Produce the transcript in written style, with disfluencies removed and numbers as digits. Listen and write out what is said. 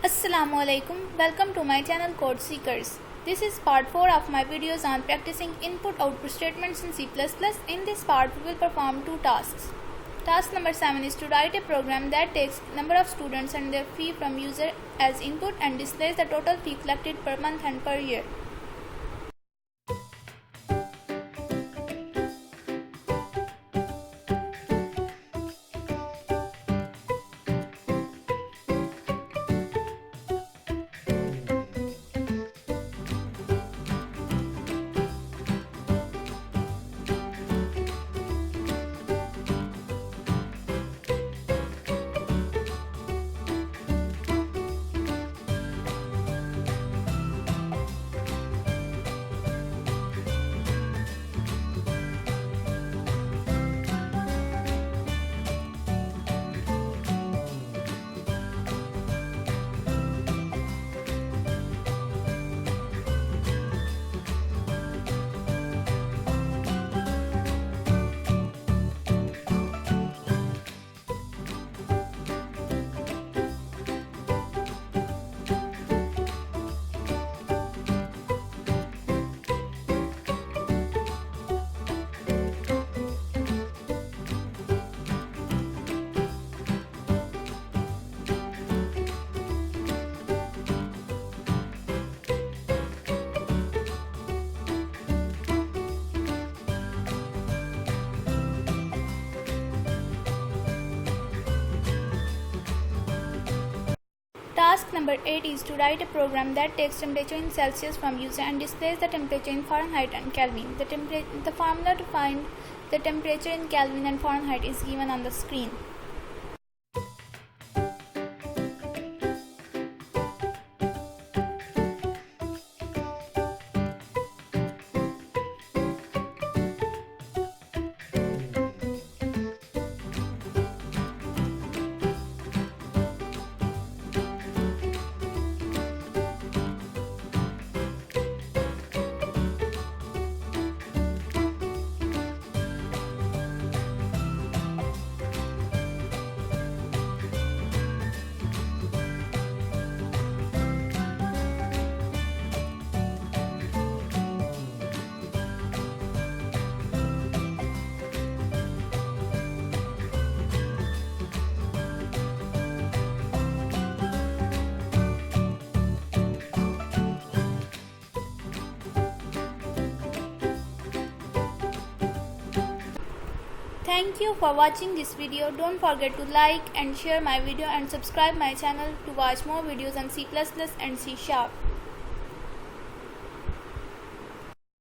Assalamualaikum. Welcome to my channel Code Seekers. This is part 4 of my videos on practicing input-output statements in C++. In this part, we will perform two tasks. Task number 7 is to write a program that takes number of students and their fee from user as input and displays the total fee collected per month and per year. Task number 8 is to write a program that takes temperature in Celsius from user and displays the temperature in Fahrenheit and Kelvin. The formula to find the temperature in Kelvin and Fahrenheit is given on the screen. Thank you for watching this video. Don't forget to like and share my video and subscribe my channel to watch more videos on C++ and C#.